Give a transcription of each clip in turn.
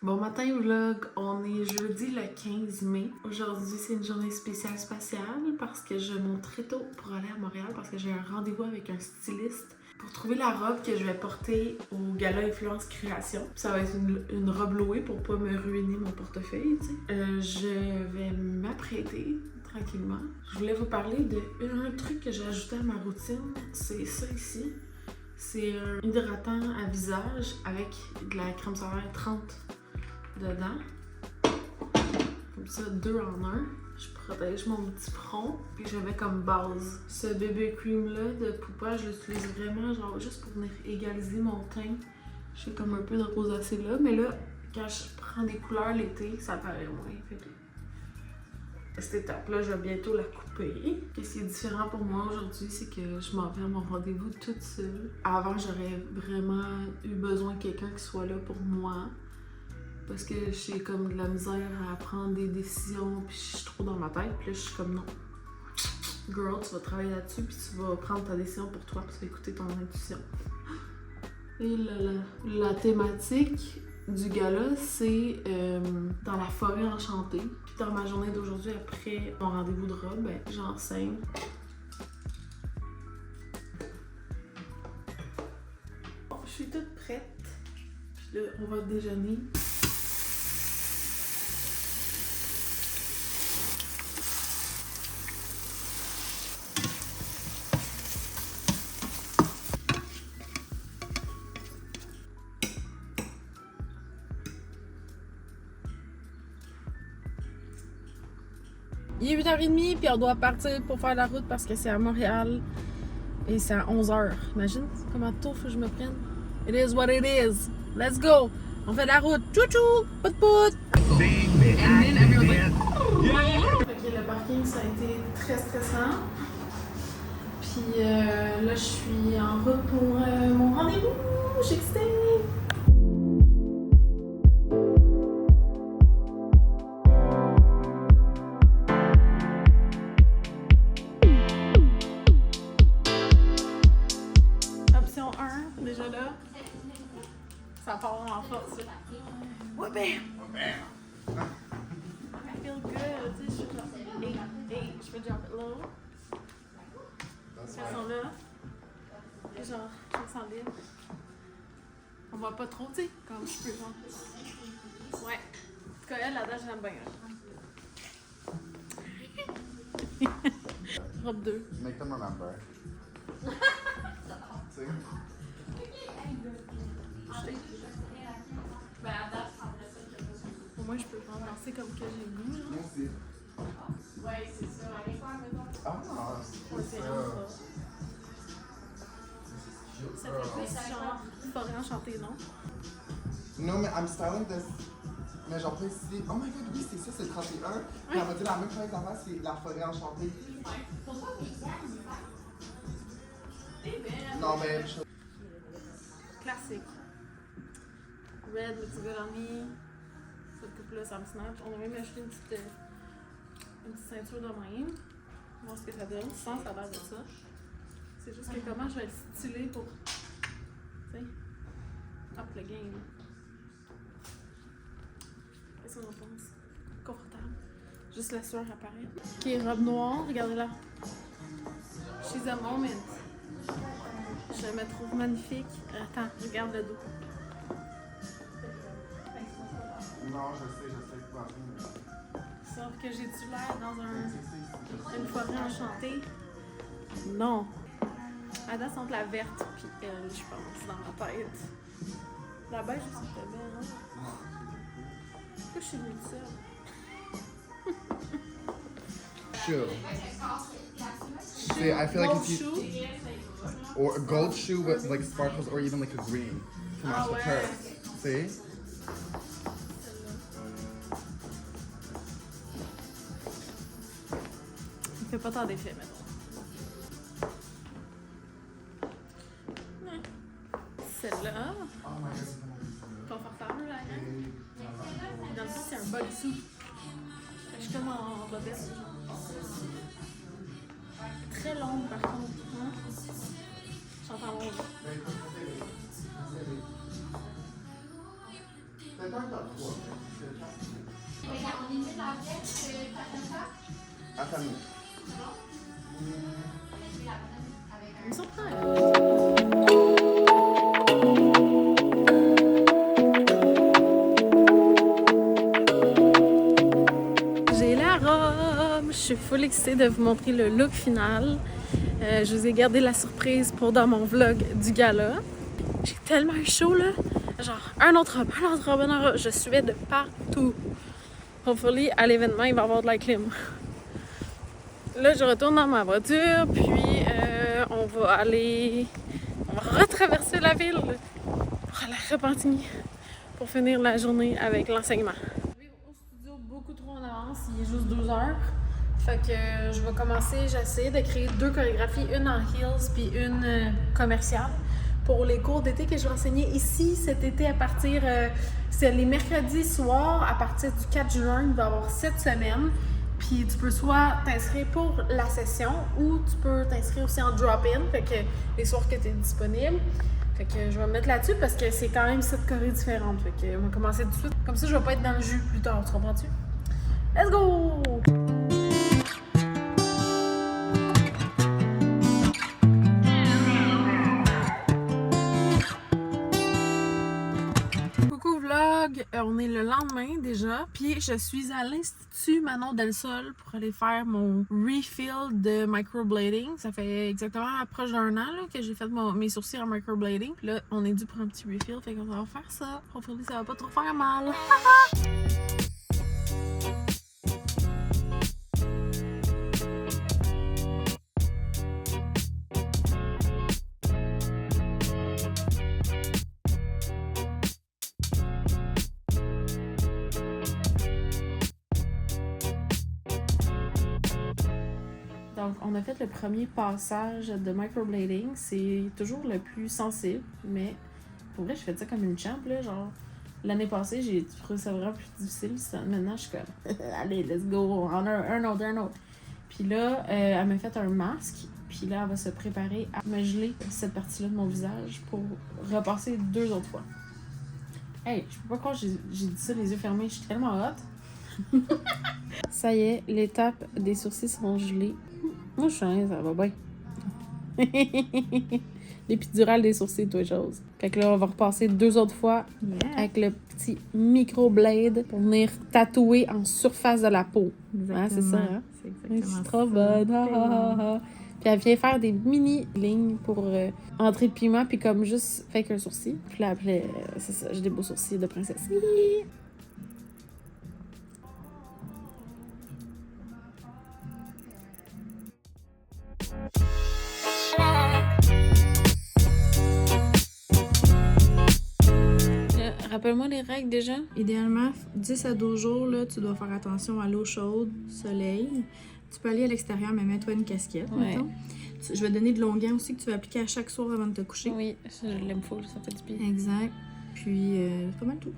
Bon matin vlog, on est jeudi le 15 mai. Aujourd'hui c'est une journée spéciale spatiale parce que je monte très tôt pour aller à Montréal parce que j'ai un rendez-vous avec un styliste pour trouver la robe que je vais porter au gala Influence Création. Ça va être une robe louée pour pas me ruiner mon portefeuille, tu sais. Je vais m'apprêter tranquillement. Je voulais vous parler d'un truc que j'ai ajouté à ma routine, c'est ça ici. C'est un hydratant à visage avec de la crème solaire 30 dedans. Comme ça, 2 en 1. Je protège mon petit front. Puis je mets comme base. Ce bébé cream là de Poupa, je l'utilise vraiment genre juste pour venir égaliser mon teint. J'ai comme un peu de rosacée là. Mais là, quand je prends des couleurs l'été, ça paraît moins. Fait que cette étape-là, je vais bientôt la couper. Ce qui est différent pour moi aujourd'hui, c'est que je m'en vais à mon rendez-vous toute seule. Avant, j'aurais vraiment eu besoin de quelqu'un qui soit là pour moi. Parce que j'ai comme de la misère à prendre des décisions, puis je suis trop dans ma tête, puis là je suis comme non. Girl, tu vas travailler là-dessus, puis tu vas prendre ta décision pour toi, puis tu vas écouter ton intuition. Et la thématique du gala, c'est dans la forêt enchantée. Puis dans ma journée d'aujourd'hui, après mon rendez-vous de robe, ben, j'enseigne. Bon, je suis toute prête. Puis là, on va déjeuner. Il est 8h30 puis on doit partir pour faire la route parce que c'est à Montréal et c'est à 11h. Imagine comment tôt faut que je me prenne. It is what it is. Let's go. On fait la route. Tchou-tchou. Pout-pout. Le parking, ça a été très stressant. Puis là, je suis en route pour mon rendez-vous. Je suis excitée. Déjà là, ça part en force. Ouais, bam! I feel good. Tu sais, je suis genre, hey, je fais drop it low. Elles sont là. Et genre, je me sens libre. On va pas trop, tu sais, comme je peux, genre. Ouais. En tout cas, elle, là-dedans, je l'aime bien. Robe 2. Make them remember. Au moins, je peux pas danser comme que j'ai vu. Moi aussi. Ouais, c'est ça. Ah, Ouais, c'est vraiment ça. Ça fait plus genre forêt enchantée, non? non, mais I'm styling this. Mais genre, pas ici. Oh my god, oui, c'est ça, c'est le 31. Puis elle m'a dit la même chose avant, c'est la forêt enchantée. Non, mais. Classique. Red, le petit Golani. Cette coupe-là, ça me snatch. On a même acheté une petite ceinture de même. Voir ce que ça donne. Sans ça a l'air de ça. C'est juste que comment je vais le styler pour. Tu sais. Hop, le game. Qu'est-ce qu'on en pense? Confortable. Juste la sueur apparaît. Ok, robe noire, regardez-la. She's a moment. Je me trouve magnifique. Attends, regarde le dos. Non, je sais quoi. Sauf que j'ai-tu l'air dans une forêt enchantée? Non. Elle danse entre la verte puis elle, je pense, dans ma tête. La beige aussi, c'était belle, hein? Pourquoi je suis venue de ça? Shoe. See, I feel like Gold if you. shoe? Or a gold shoe with like sparkles or even like a green to match the ouais. purse. See? Il fait pas tant d'effet, mettons. Ouais. Celle-là, Oh my god. confortable, là, hein? Dans le fond, c'est un bodysuit. Je suis comme en bobette. Très longue, par contre. Hein? J'entends mon voix. Peut-être un top 3. Regarde, on imite la pièce Tatacha. À famille. Je vais la prendre avec un. Il me surprend. J'ai la robe! Je suis full excitée de vous montrer le look final. Je vous ai gardé la surprise pour dans mon vlog du gala. J'ai tellement eu chaud là! Genre, un autre robe, un autre robe, un autre robe. Je suais de partout. Hopefully, à l'événement, il va y avoir de la clim. Là, je retourne dans ma voiture, puis on va retraverser la ville pour aller à Repentigny pour finir la journée avec l'enseignement. Je vais au studio beaucoup trop en avance, il est juste 2 heures. Fait que je vais commencer, j'essaie de créer 2 chorégraphies, une en heels puis une commerciale pour les cours d'été que je vais enseigner ici cet été à partir, c'est les mercredis soirs à partir du 4 juin, il va y avoir 7 semaines. Puis tu peux soit t'inscrire pour la session ou tu peux t'inscrire aussi en drop-in, fait que les soirs que tu es disponible. Fait que je vais me mettre là-dessus parce que c'est quand même 7 chorés différentes. Fait que on va commencer tout de suite. Comme ça, je vais pas être dans le jus plus tard, tu comprends-tu? Let's go! On est le lendemain déjà, puis je suis à l'Institut Manon Delsol pour aller faire mon refill de microblading. Ça fait exactement proche d'1 an là, que j'ai fait mes sourcils en microblading. Puis là, on est dû pour un petit refill, fait qu'on va faire ça. Hopefully, ça va pas trop faire mal. Donc, on a fait le premier passage de microblading. C'est toujours le plus sensible, mais pour vrai, je fais ça comme une champ, là. Genre, l'année passée, j'ai trouvé ça vraiment plus difficile. Maintenant, je suis comme, allez, let's go, un autre. Puis là, elle m'a fait un masque. Puis là, elle va se préparer à me geler cette partie-là de mon visage pour repasser 2 autres fois. Hey, je peux pas croire que j'ai dit ça les yeux fermés. Je suis tellement hot. Ça y est, l'étape des sourcils sont gelés. Moi, je suis ça va bien. L'épidural des sourcils, toi, chose. Fait que là, on va repasser 2 autres fois avec le petit microblade pour venir tatouer en surface de la peau. Hein, c'est ça, hein? C'est exactement c'est trop bonne. Puis elle vient faire des mini lignes pour entrer de piment, puis comme juste faire qu'un sourcil. Puis là, après, c'est ça, j'ai des beaux sourcils de princesse. Rappelle-moi les règles déjà. Idéalement, 10 à 12 jours, là, tu dois faire attention à l'eau chaude, soleil. Tu peux aller à l'extérieur, mais mets-toi une casquette, mettons. Je vais donner de l'onguent aussi que tu vas appliquer à chaque soir avant de te coucher. Oui, je l'aime full, ça fait du bien. Exact. Puis, c'est pas mal tout.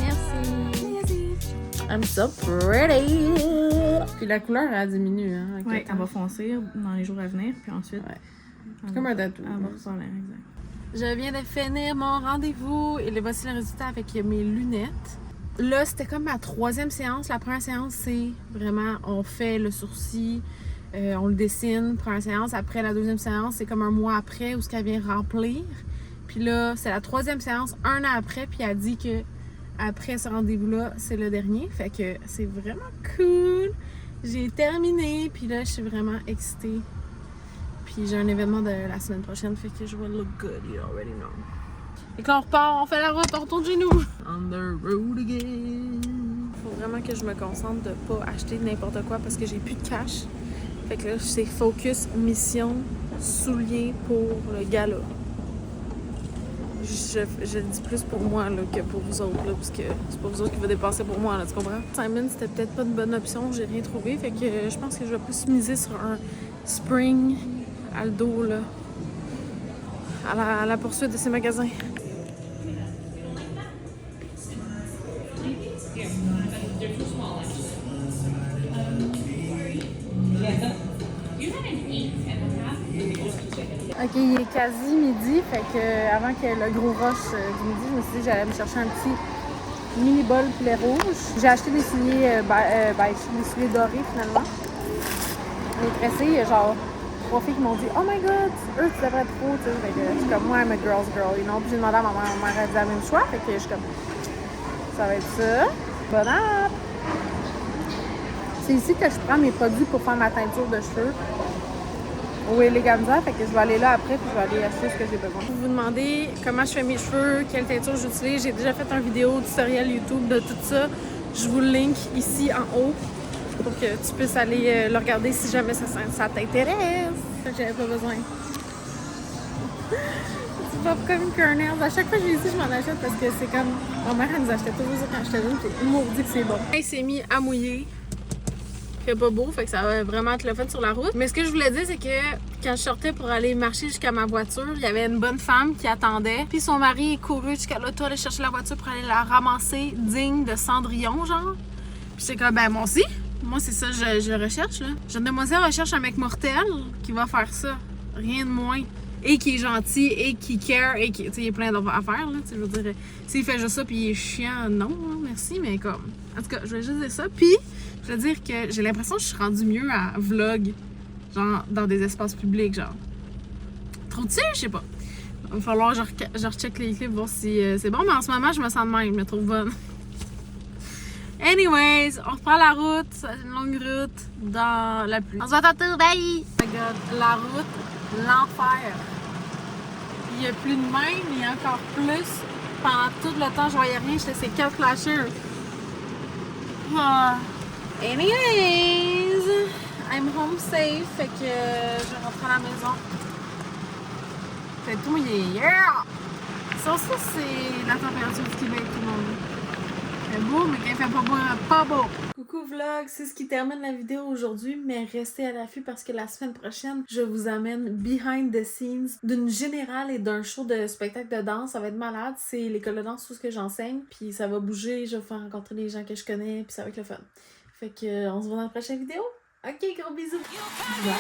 Merci. I'm so pretty. Puis la couleur, elle diminue, hein. Avec Ouais, le temps. elle va foncer dans les jours à venir, puis ensuite... C'est comme un tatou. Elle va ressortir, exact. Je viens de finir mon rendez-vous et voici le résultat avec mes lunettes. Là, c'était comme ma 3e séance. La première séance, c'est vraiment, on fait le sourcil, on le dessine, première séance. Après, la 2e séance, c'est comme un mois après où ce qu'elle vient remplir. Puis là, c'est la 3e séance, 1 an après, puis elle dit que après ce rendez-vous-là, c'est le dernier. Fait que c'est vraiment cool. J'ai terminé, puis là, je suis vraiment excitée. Puis j'ai un événement de la semaine prochaine, fait que je vais look good, you already know. Et que là, on repart, on fait la route, on retourne chez nous. On the road again. Faut vraiment que je me concentre de pas acheter n'importe quoi parce que j'ai plus de cash. Fait que là, c'est focus, mission, souliers pour le gala. Je le dis plus pour moi là, que pour vous autres, là, parce que c'est pas vous autres qui va dépenser pour moi, là, tu comprends? Simon, c'était peut-être pas une bonne option, j'ai rien trouvé, fait que je pense que je vais plus miser sur un spring Aldo, là, à la poursuite de ces magasins. Ok, il est quasi midi, fait que avant que le gros rush du midi, je me suis dit que j'allais me chercher un petit mini bol poulet rouge. J'ai acheté des souliers, des souliers dorés finalement. Les pressés, il y a genre 3 filles qui m'ont dit « Oh my god, eux tu devrais trop, tu sais. » Fait que je suis comme « Moi, I'm a girl's girl, you know. » Puis j'ai demandé à ma mère a dit la même choix, fait que je suis comme « Ça va être ça. Bon app! » C'est ici que je prends mes produits pour faire ma teinture de cheveux. Au Eleganza, fait que je vais aller là après puis je vais aller acheter ce que j'ai besoin. Vous vous demandez comment je fais mes cheveux, quelle teinture j'utilise, j'ai déjà fait une vidéo tutoriel YouTube de tout ça. Je vous le link ici en haut pour que tu puisses aller le regarder si jamais ça t'intéresse. J'avais pas besoin. C'est pas comme une Kernels. À chaque fois que je ici, je m'en achète parce que c'est comme... Ma mère, elle nous achetait toujours ça quand j'étais jeune, puis elle m'a dit que c'est bon. Il s'est mis à mouiller. Fait pas beau, fait que ça va vraiment être le fun sur la route. Mais ce que je voulais dire, c'est que quand je sortais pour aller marcher jusqu'à ma voiture, il y avait une bonne femme qui attendait. Puis son mari est couru jusqu'à l'auto, aller chercher la voiture pour aller la ramasser digne de Cendrillon, genre. Puis j'étais comme, ben moi aussi. Moi, c'est ça que je recherche, là. Jeune demoiselle recherche un mec mortel qui va faire ça. Rien de moins. Et qui est gentil, et qui care, et qui... Tu sais, il y a plein d'affaires, là. Tu sais, je veux dire, s'il fait juste ça, puis il est chiant, non, hein, merci, mais comme... En tout cas, je vais juste dire ça. Puis, je veux dire que j'ai l'impression que je suis rendue mieux à vlog, genre, dans des espaces publics, genre. Trouves-tu? Je sais pas. Il va falloir que je recheck les clips, voir si c'est bon, mais en ce moment, je me sens de même, je me trouve bonne. Anyways, on reprend la route, c'est une longue route dans la pluie. On se voit tantôt, bye! Oh my god, la route, l'enfer. Il y a plus de même, il y a encore plus. Pendant tout le temps, je voyais rien, j'étais ces 4 flashers. Anyways, I'm home safe, fait que je vais rentrer à la maison. C'est tout mouillé, yeah! Ça, c'est la température du Québec, tout le monde. C'est beau, mais quand il fait pas beau, pas beau. Coucou vlog, c'est ce qui termine la vidéo aujourd'hui, mais restez à l'affût parce que la semaine prochaine, je vous amène behind the scenes d'une générale et d'un show de spectacle de danse. Ça va être malade, c'est l'école de danse, tout ce que j'enseigne, puis ça va bouger, je vais faire rencontrer des gens que je connais, puis ça va être le fun. Fait que on se voit dans la prochaine vidéo. Ok, gros bisous. Bye!